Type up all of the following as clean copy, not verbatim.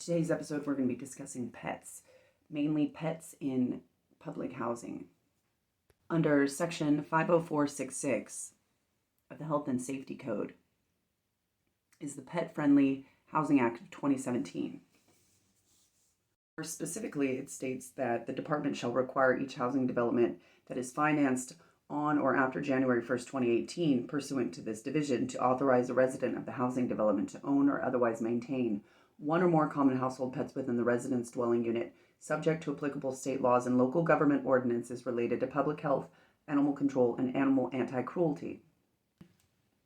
Today's episode, we're going to be discussing pets, mainly pets in public housing. Under Section 50466 of the Health and Safety Code is the Pet-Friendly Housing Act of 2017. More specifically, it states that the department shall require each housing development that is financed on or after January 1st, 2018, pursuant to this division, to authorize a resident of the housing development to own or otherwise maintain one or more common household pets within the residence dwelling unit, subject to applicable state laws and local government ordinances related to public health, animal control, and animal anti-cruelty.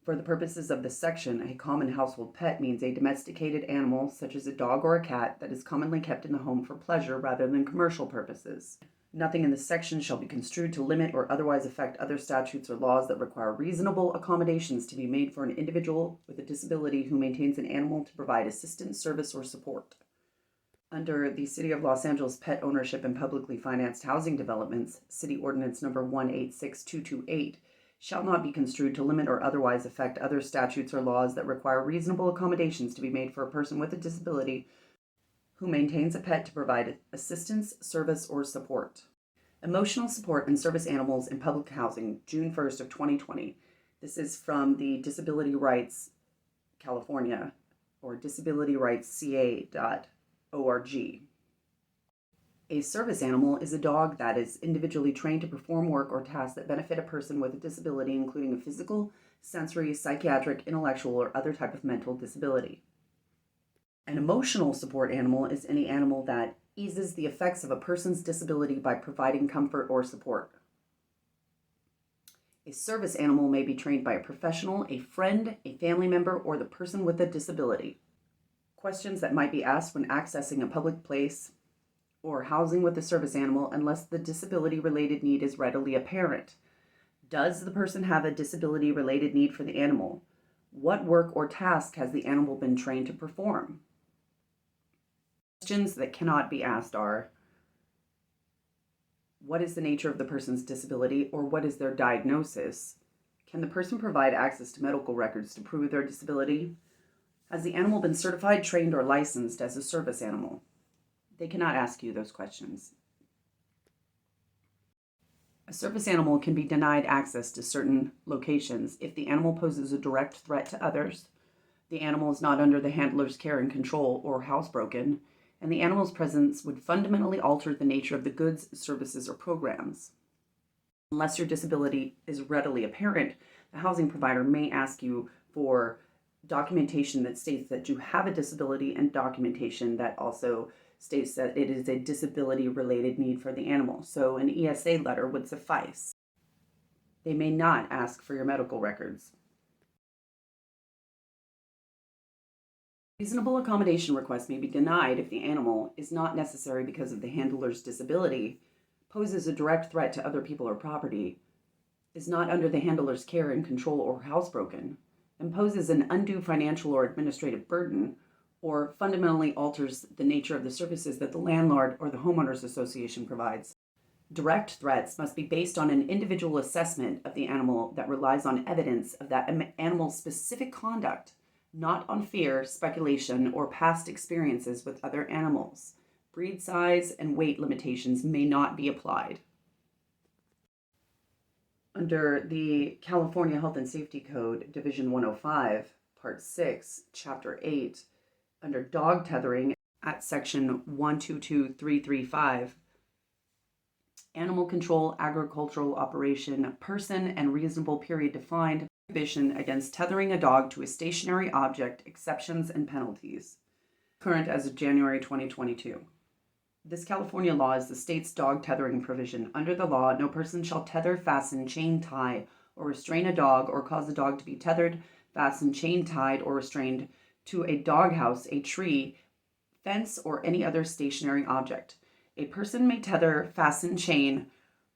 For the purposes of this section, a common household pet means a domesticated animal, such as a dog or a cat, that is commonly kept in the home for pleasure rather than commercial purposes. Nothing in this section shall be construed to limit or otherwise affect other statutes or laws that require reasonable accommodations to be made for an individual with a disability who maintains an animal to provide assistance, service, or support. Under the City of Los Angeles Pet Ownership and Publicly Financed Housing Developments, City Ordinance Number 186228, shall not be construed to limit or otherwise affect other statutes or laws that require reasonable accommodations to be made for a person with a disability who maintains a pet to provide assistance, service, or support. Emotional support and service animals in public housing, June 1st of 2020. This is from the Disability Rights California, or disabilityrightsca.org. A service animal is a dog that is individually trained to perform work or tasks that benefit a person with a disability, including a physical, sensory, psychiatric, intellectual, or other type of mental disability. An emotional support animal is any animal that eases the effects of a person's disability by providing comfort or support. A service animal may be trained by a professional, a friend, a family member, or the person with a disability. Questions that might be asked when accessing a public place or housing with a service animal, unless the disability-related need is readily apparent. Does the person have a disability-related need for the animal? What work or task has the animal been trained to perform? Questions that cannot be asked are: what is the nature of the person's disability, or what is their diagnosis? Can the person provide access to medical records to prove their disability? Has the animal been certified, trained, or licensed as a service animal? They cannot ask you those questions. A service animal can be denied access to certain locations if the animal poses a direct threat to others, the animal is not under the handler's care and control, or housebroken, and the animal's presence would fundamentally alter the nature of the goods, services, or programs. Unless your disability is readily apparent, the housing provider may ask you for documentation that states that you have a disability and documentation that also states that it is a disability-related need for the animal. So an ESA letter would suffice. They may not ask for your medical records. Reasonable accommodation requests may be denied if the animal is not necessary because of the handler's disability, poses a direct threat to other people or property, is not under the handler's care and control or housebroken, imposes an undue financial or administrative burden, or fundamentally alters the nature of the services that the landlord or the homeowners association provides. Direct threats must be based on an individual assessment of the animal that relies on evidence of that animal's specific conduct, not on fear, speculation, or past experiences with other animals. Breed size and weight limitations may not be applied. Under the California Health and Safety Code, Division 105, Part 6, Chapter 8, under dog tethering at Section 122335, animal control, agricultural operation, person, and reasonable period defined, prohibition against tethering a dog to a stationary object, exceptions and penalties. Current as of January 2022. This California law is the state's dog tethering provision. Under the law, no person shall tether, fasten, chain, tie, or restrain a dog, or cause a dog to be tethered, fastened, chain, tied, or restrained to a doghouse, a tree, fence, or any other stationary object. A person may tether, fasten, chain,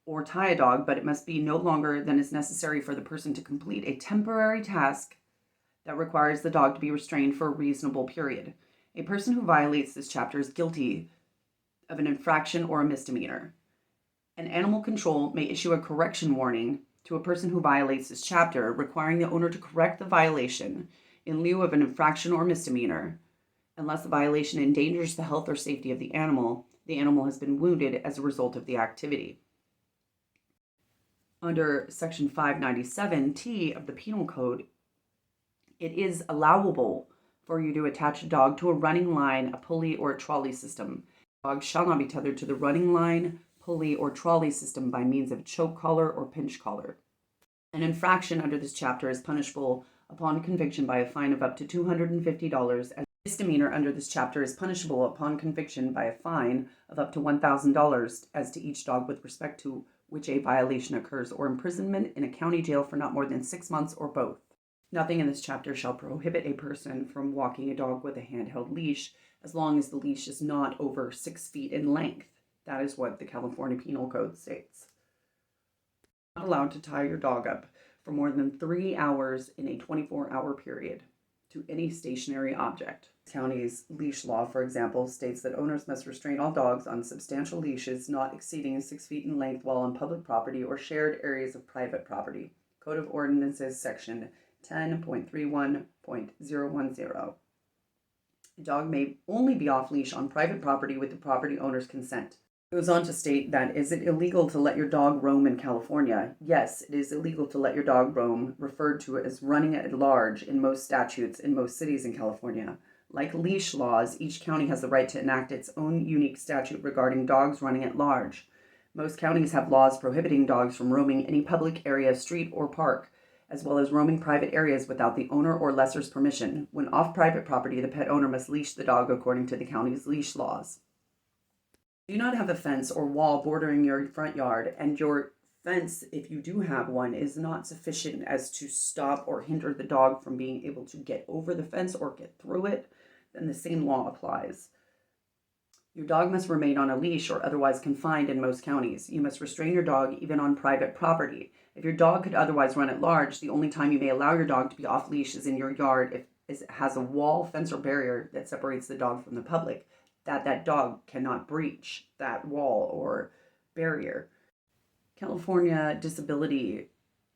or tie a dog, but it must be no longer than is necessary for the person to complete a temporary task that requires the dog to be restrained for a reasonable period. A person who violates this chapter is guilty of an infraction or a misdemeanor. An animal control may issue a correction warning to a person who violates this chapter, requiring the owner to correct the violation in lieu of an infraction or misdemeanor, unless the violation endangers the health or safety of the animal has been wounded as a result of the activity. Under Section 597T of the Penal Code, it is allowable for you to attach a dog to a running line, a pulley, or a trolley system. Dogs shall not be tethered to the running line, pulley, or trolley system by means of choke collar or pinch collar. An infraction under this chapter is punishable upon conviction by a fine of up to $250. A misdemeanor under this chapter is punishable upon conviction by a fine of up to $1,000 as to each dog with respect to which a violation occurs, or imprisonment in a county jail for not more than 6 months or both. Nothing in this chapter shall prohibit a person from walking a dog with a handheld leash as long as the leash is not over 6 feet in length. That is what the California Penal Code states. You're not allowed to tie your dog up for more than 3 hours in a 24-hour period to any stationary object. County's leash law, for example, states that owners must restrain all dogs on substantial leashes not exceeding 6 feet in length while on public property or shared areas of private property. Code of Ordinances, Section 10.31.010. A dog may only be off leash on private property with the property owner's consent. It goes on to state that, is it illegal to let your dog roam in California? Yes, it is illegal to let your dog roam, referred to as running at large in most statutes in most cities in California. Like leash laws, each county has the right to enact its own unique statute regarding dogs running at large. Most counties have laws prohibiting dogs from roaming any public area, street, or park, as well as roaming private areas without the owner or lessor's permission. When off private property, the pet owner must leash the dog according to the county's leash laws. Do not have a fence or wall bordering your front yard, and your fence, if you do have one, is not sufficient as to stop or hinder the dog from being able to get over the fence or get through it, then the same law applies. Your dog must remain on a leash or otherwise confined in most counties. You must restrain your dog even on private property. If your dog could otherwise run at large, the only time you may allow your dog to be off leash is in your yard if it has a wall, fence, or barrier that separates the dog from the public, that dog cannot breach that wall or barrier. California Disability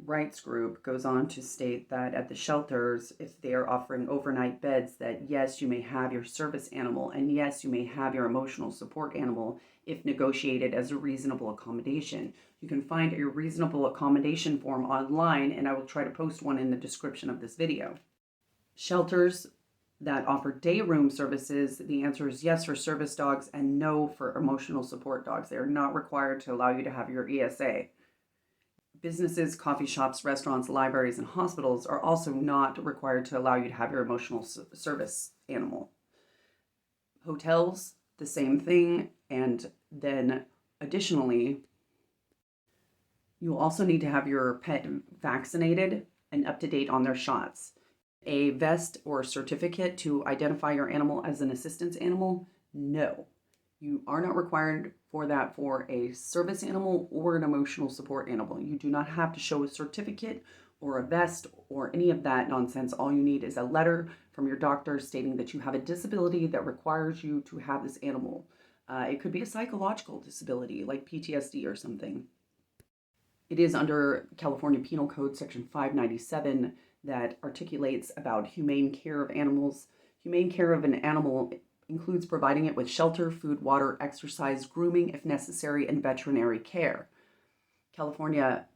Rights Group goes on to state that at the shelters, if they are offering overnight beds, that yes, you may have your service animal, and yes, you may have your emotional support animal if negotiated as a reasonable accommodation. You can find a reasonable accommodation form online, and I will try to post one in the description of this video. Shelters that offer day room services, the answer is yes for service dogs and no for emotional support dogs. They are not required to allow you to have your ESA. Businesses, coffee shops, restaurants, libraries, and hospitals are also not required to allow you to have your emotional service animal. Hotels, the same thing. And then additionally, you also need to have your pet vaccinated and up to date on their shots. A vest or certificate to identify your animal as an assistance animal? No. You are not required for that for a service animal or an emotional support animal. You do not have to show a certificate or a vest or any of that nonsense. All you need is a letter from your doctor stating that you have a disability that requires you to have this animal. It could be a psychological disability like PTSD or something. It is under California Penal Code Section 597 that articulates about humane care of animals. Humane care of an animal includes providing it with shelter, food, water, exercise, grooming if necessary, and veterinary care. California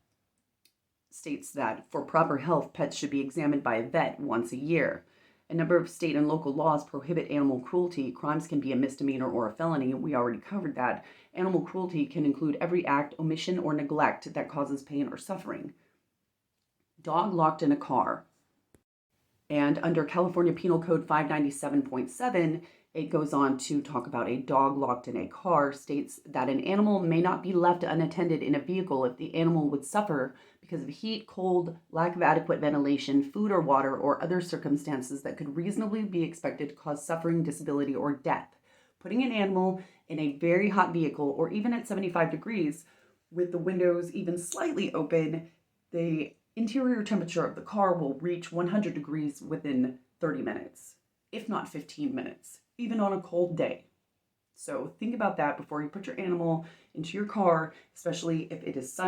states that for proper health, pets should be examined by a vet once a year. A number of state and local laws prohibit animal cruelty. Crimes can be a misdemeanor or a felony. We already covered that. Animal cruelty can include every act, omission, or neglect that causes pain or suffering. Dog locked in a car. And under California Penal Code 597.7, it goes on to talk about a dog locked in a car, states that an animal may not be left unattended in a vehicle if the animal would suffer because of heat, cold, lack of adequate ventilation, food or water, or other circumstances that could reasonably be expected to cause suffering, disability, or death. Putting an animal in a very hot vehicle, or even at 75 degrees, with the windows even slightly open, the interior temperature of the car will reach 100 degrees within 30 minutes, if not 15 minutes, even on a cold day. So think about that before you put your animal into your car, especially if it is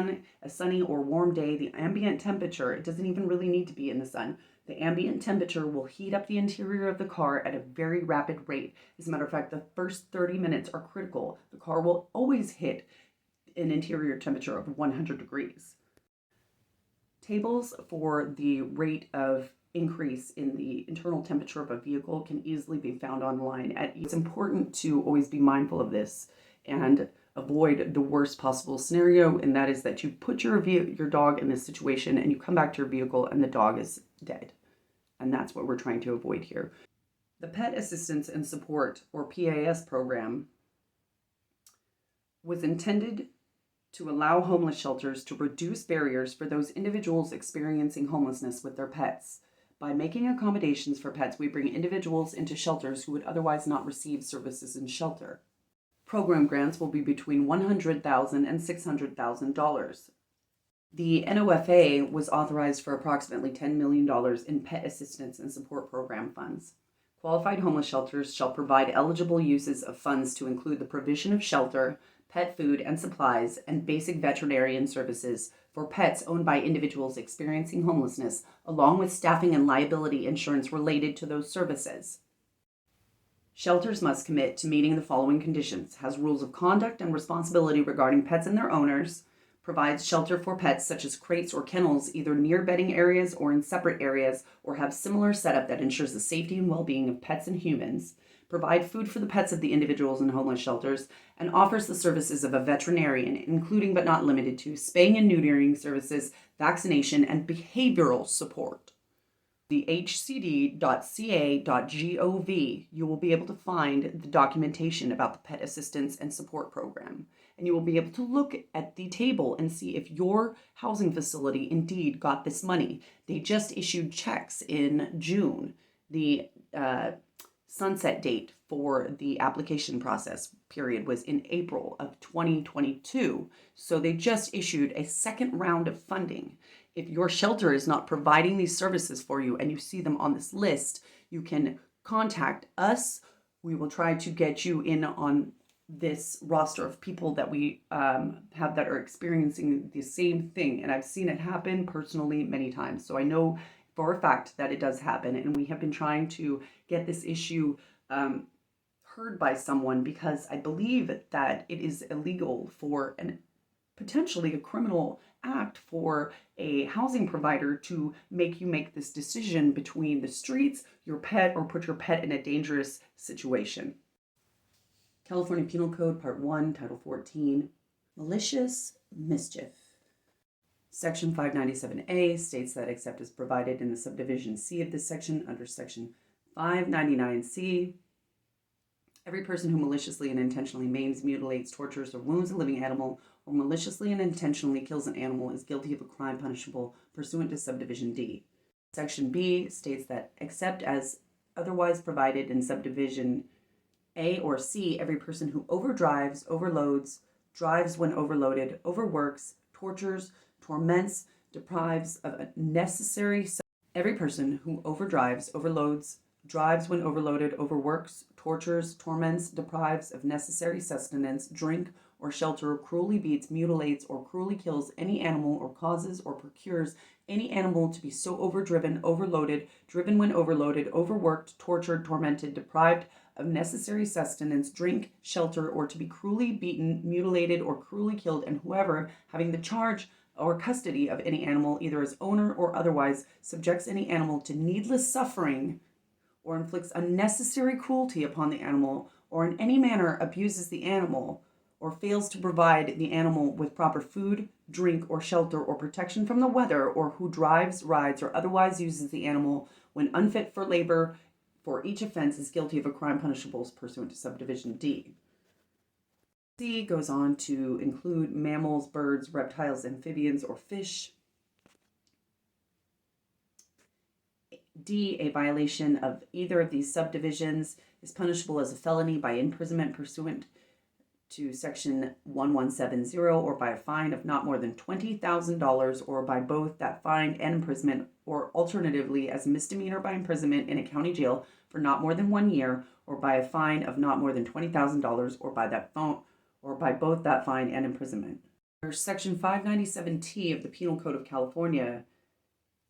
a sunny or warm day. The ambient temperature, it doesn't even really need to be in the sun. The ambient temperature will heat up the interior of the car at a very rapid rate. As a matter of fact, the first 30 minutes are critical. The car will always hit an interior temperature of 100 degrees. Tables for the rate of increase in the internal temperature of a vehicle can easily be found online. It's important to always be mindful of this and avoid the worst possible scenario, and that is that you put your dog in this situation and you come back to your vehicle and the dog is dead. And that's what we're trying to avoid here. The Pet Assistance and Support, or PAS program, was intended to allow homeless shelters to reduce barriers for those individuals experiencing homelessness with their pets. By making accommodations for pets, we bring individuals into shelters who would otherwise not receive services in shelter. Program grants will be between $100,000 and $600,000. The NOFA was authorized for approximately $10 million in pet assistance and support program funds. Qualified homeless shelters shall provide eligible uses of funds to include the provision of shelter, pet food and supplies, and basic veterinarian services for pets owned by individuals experiencing homelessness, along with staffing and liability insurance related to those services. Shelters must commit to meeting the following conditions: has rules of conduct and responsibility regarding pets and their owners, provides shelter for pets such as crates or kennels either near bedding areas or in separate areas, or have similar setup that ensures the safety and well-being of pets and humans, provide food for the pets of the individuals in homeless shelters, and offers the services of a veterinarian, including but not limited to spaying and neutering services, vaccination, and behavioral support. The hcd.ca.gov, you will be able to find the documentation about the Pet Assistance and Support Program. And you will be able to look at the table and see if your housing facility indeed got this money. They just issued checks in June. The sunset date for the application process period was in April of 2022. So they just issued a second round of funding. If your shelter is not providing these services for you and you see them on this list, you can contact us. We will try to get you in on this roster of people that we have that are experiencing the same thing. And I've seen it happen personally many times. So I know for a fact that it does happen. And we have been trying to get this issue heard by someone, because I believe that it is illegal for potentially a criminal act for a housing provider to make you make this decision between the streets, your pet, or put your pet in a dangerous situation. California Penal Code, Part 1, Title 14, Malicious Mischief. Section 597A states that except as provided in the subdivision C of this section under Section 599C, every person who maliciously and intentionally maims, mutilates, tortures, or wounds a living animal, or maliciously and intentionally kills an animal is guilty of a crime punishable pursuant to subdivision D. Section B states that except as otherwise provided in subdivision A or C, every person who overdrives, overloads, drives when overloaded, overworks, tortures, torments, deprives of a necessary... Every person who overdrives, overloads, drives when overloaded, overworks, tortures, torments, deprives of necessary sustenance, drink, or shelter, cruelly beats, mutilates, or cruelly kills any animal, or causes or procures any animal to be so overdriven, overloaded, driven when overloaded, overworked, tortured, tormented, deprived of necessary sustenance, drink, shelter, or to be cruelly beaten, mutilated, or cruelly killed, and whoever, having the charge or custody of any animal, either as owner or otherwise, subjects any animal to needless suffering, or inflicts unnecessary cruelty upon the animal, or in any manner abuses the animal, or fails to provide the animal with proper food, drink, or shelter, or protection from the weather, or who drives, rides, or otherwise uses the animal when unfit for labor, for each offense is guilty of a crime punishable pursuant to subdivision D. C goes on to include mammals, birds, reptiles, amphibians, or fish. D, a violation of either of these subdivisions is punishable as a felony by imprisonment pursuant to section 1170, or by a fine of not more than $20,000, or by both that fine and imprisonment, or alternatively as a misdemeanor by imprisonment in a county jail for not more than 1 year, or by a fine of not more than $20,000, or by both that fine and imprisonment. Section 597T of the Penal Code of California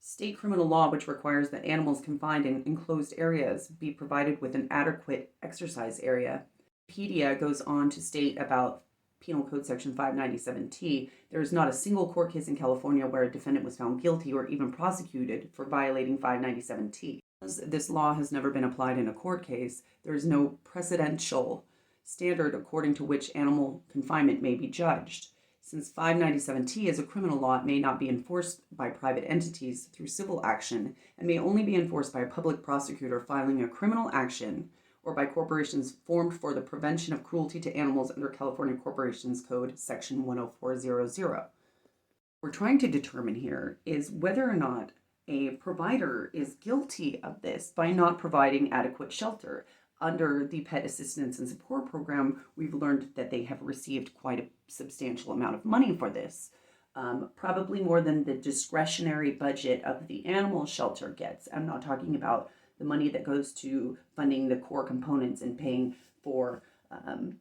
State criminal law, which requires that animals confined in enclosed areas be provided with an adequate exercise area. Wikipedia goes on to state about Penal Code Section 597T, there is not a single court case in California where a defendant was found guilty or even prosecuted for violating 597T. As this law has never been applied in a court case, there is no precedential standard according to which animal confinement may be judged. Since 597T is a criminal law, it may not be enforced by private entities through civil action and may only be enforced by a public prosecutor filing a criminal action or by corporations formed for the prevention of cruelty to animals under California Corporations Code Section 10400. What we're trying to determine here is whether or not a provider is guilty of this by not providing adequate shelter. Under the Pet Assistance and Support Program, we've learned that they have received quite a substantial amount of money for this, probably more than the discretionary budget of the animal shelter gets. I'm not talking about the money that goes to funding the core components and paying for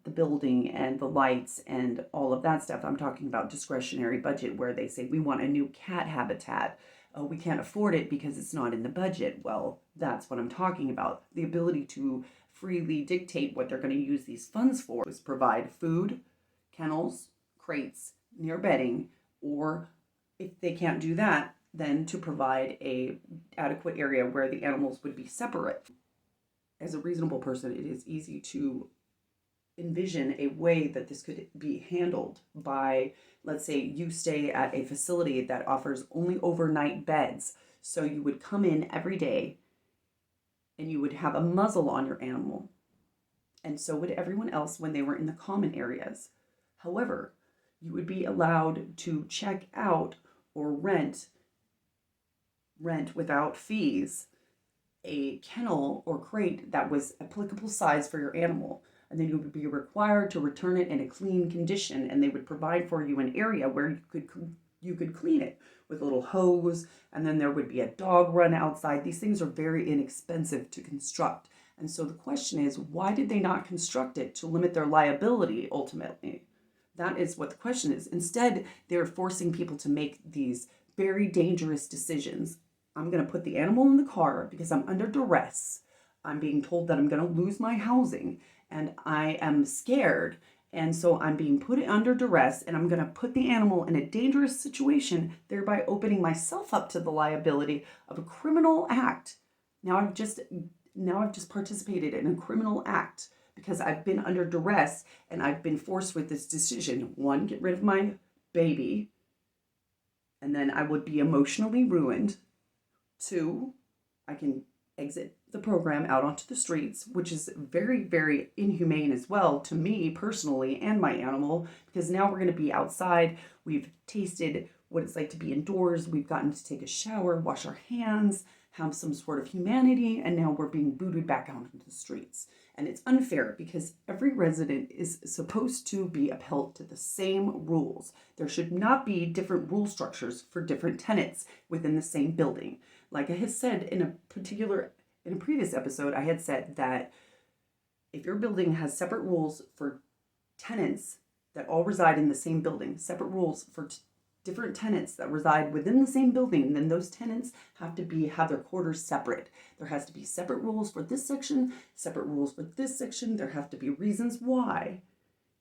the building and the lights and all of that stuff. I'm talking about discretionary budget where they say we want a new cat habitat. We can't afford it because it's not in the budget. Well, that's what I'm talking about. The ability to freely dictate what they're going to use these funds for is provide food, kennels, crates, near bedding, or if they can't do that, then to provide a adequate area where the animals would be separate. As a reasonable person, it is easy to envision a way that this could be handled by, let's say you stay at a facility that offers only overnight beds. So you would come in every day and you would have a muzzle on your animal. And so would everyone else when they were in the common areas. However, you would be allowed to check out or rent without fees a kennel or crate that was applicable size for your animal. And then you would be required to return it in a clean condition, and they would provide for you an area where you could clean it with a little hose, and then there would be a dog run outside. These things are very inexpensive to construct. And so the question is, why did they not construct it to limit their liability ultimately? That is what the question is. Instead, they're forcing people to make these very dangerous decisions. I'm going to put the animal in the car because I'm under duress. I'm being told that I'm going to lose my housing and I am scared. And so I'm being put under duress and I'm going to put the animal in a dangerous situation, thereby opening myself up to the liability of a criminal act. Now I've just participated in a criminal act because I've been under duress and I've been forced with this decision. One, get rid of my baby, and then I would be emotionally ruined. Two, I can exit the program out onto the streets, which is very, very inhumane as well to me personally and my animal, because now we're going to be outside. We've tasted what it's like to be indoors. We've gotten to take a shower, wash our hands, have some sort of humanity, and now we're being booted back out into the streets. And it's unfair because every resident is supposed to be upheld to the same rules. There should not be different rule structures for different tenants within the same building. Like I had said in a previous episode, I had said that if your building has separate rules for tenants that all reside in the same building, separate rules for different tenants that reside within the same building, then those tenants have their quarters separate. There has to be separate rules for this section, separate rules for this section. There have to be reasons why,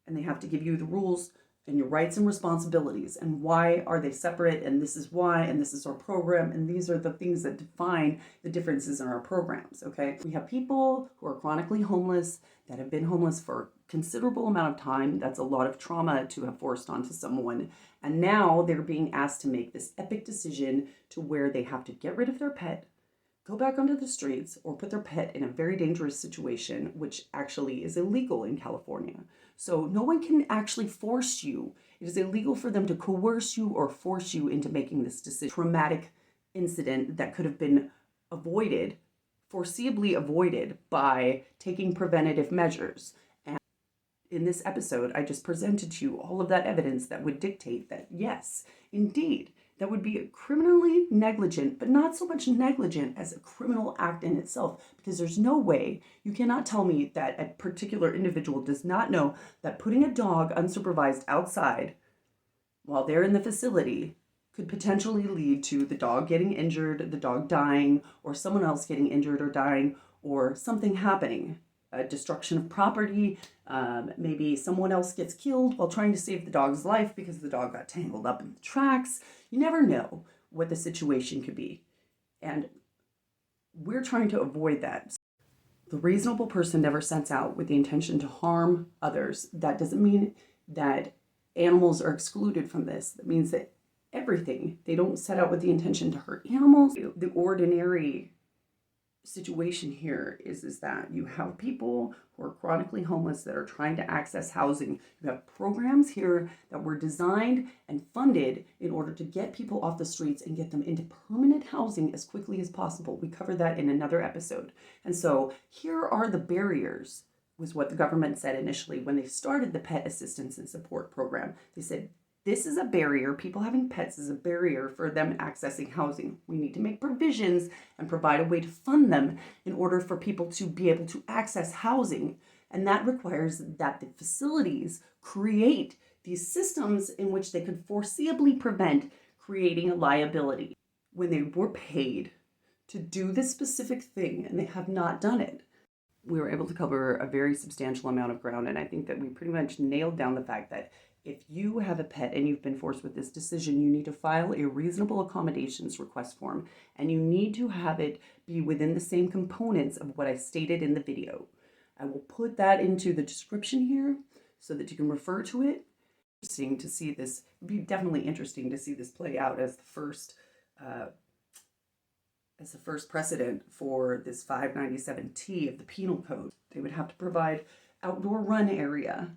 and they have to give you the rules and your rights and responsibilities and why are they separate, and this is why, and this is our program, and these are the things that define the differences in our programs. Okay, we have people who are chronically homeless that have been homeless for a considerable amount of time. That's a lot of trauma to have forced onto someone, and now they're being asked to make this epic decision to where they have to get rid of their pet, go back onto the streets, or put their pet in a very dangerous situation, which actually is illegal in California. So no one can actually force you. It is illegal for them to coerce you or force you into making this decision. Traumatic incident that could have been avoided, foreseeably avoided by taking preventative measures. And in this episode, I just presented to you all of that evidence that would dictate that, yes, indeed, that would be criminally negligent, but not so much negligent as a criminal act in itself, because there's no way, you cannot tell me that a particular individual does not know that putting a dog unsupervised outside while they're in the facility could potentially lead to the dog getting injured, the dog dying, or someone else getting injured or dying, or something happening, a destruction of property. Maybe someone else gets killed while trying to save the dog's life because the dog got tangled up in the tracks. You never know what the situation could be. And we're trying to avoid that. The reasonable person never sets out with the intention to harm others. That doesn't mean that animals are excluded from this. That means that everything, they don't set out with the intention to hurt animals. The ordinary situation here is that you have people who are chronically homeless that are trying to access housing. You have programs here that were designed and funded in order to get people off the streets and get them into permanent housing as quickly as possible. We covered that in another episode. And so here are the barriers, was what the government said initially when they started the Pet Assistance and Support Program. They said, this is a barrier. People having pets is a barrier for them accessing housing. We need to make provisions and provide a way to fund them in order for people to be able to access housing. And that requires that the facilities create these systems in which they could foreseeably prevent creating a liability when they were paid to do this specific thing and they have not done it. We were able to cover a very substantial amount of ground, and I think that we pretty much nailed down the fact that if you have a pet and you've been forced with this decision, you need to file a reasonable accommodations request form, and you need to have it be within the same components of what I stated in the video. I will put that into the description here so that you can refer to it. Interesting to see this. It'd be definitely interesting to see this play out as the first precedent for this 597T of the penal code. They would have to provide outdoor run area.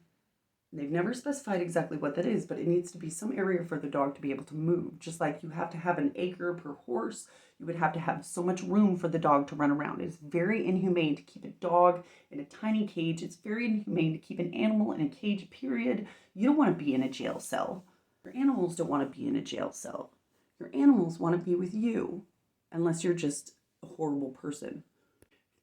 They've never specified exactly what that is, but it needs to be some area for the dog to be able to move. Just like you have to have an acre per horse, you would have to have so much room for the dog to run around. It's very inhumane to keep a dog in a tiny cage. It's very inhumane to keep an animal in a cage, period. You don't want to be in a jail cell. Your animals don't want to be in a jail cell. Your animals want to be with you, unless you're just a horrible person.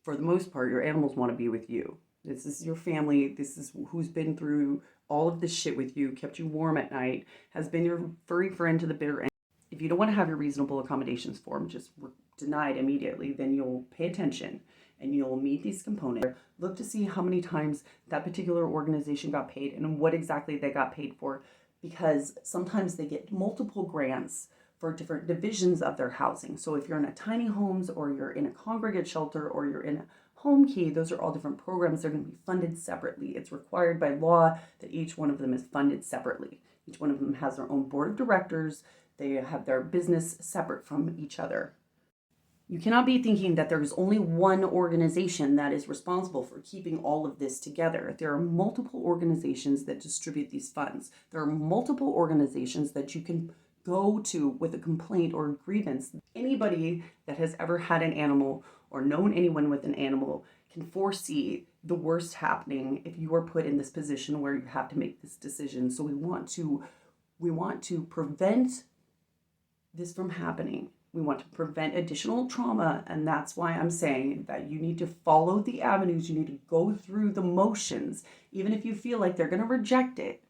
For the most part, your animals want to be with you. This is your family. This is who's been through all of this shit with you, kept you warm at night, has been your furry friend to the bitter end. If you don't want to have your reasonable accommodations form just denied immediately, then you'll pay attention and you'll meet these components. Look to see how many times that particular organization got paid and what exactly they got paid for, because sometimes they get multiple grants for different divisions of their housing. So if you're in a tiny homes, or you're in a congregate shelter, or you're in a home key, those are all different programs. They're going to be funded separately. It's required by law that each one of them is funded separately. Each one of them has their own board of directors. They have their business separate from each other. You cannot be thinking that there's only one organization that is responsible for keeping all of this together. There are multiple organizations that distribute these funds. There are multiple organizations that you can go to with a complaint or a grievance. Anybody that has ever had an animal or known anyone with an animal can foresee the worst happening if you are put in this position where you have to make this decision. So we want to prevent this from happening. We want to prevent additional trauma, and that's why I'm saying that you need to follow the avenues. You need to go through the motions, even if you feel like they're going to reject it.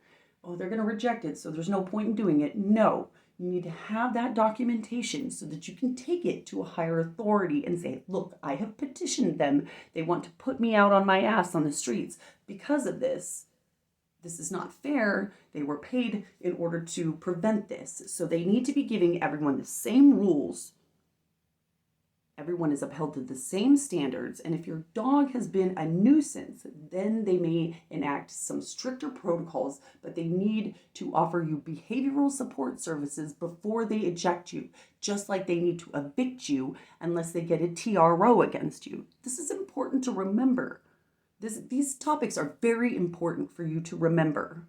Oh, they're going to reject it, so there's no point in doing it. No. You need to have that documentation so that you can take it to a higher authority and say, look, I have petitioned them. They want to put me out on my ass on the streets because of this. This is not fair. They were paid in order to prevent this. So they need to be giving everyone the same rules. Everyone is upheld to the same standards. And if your dog has been a nuisance, then they may enact some stricter protocols, but they need to offer you behavioral support services before they eject you, just like they need to evict you unless they get a TRO against you. This is important to remember. These topics are very important for you to remember.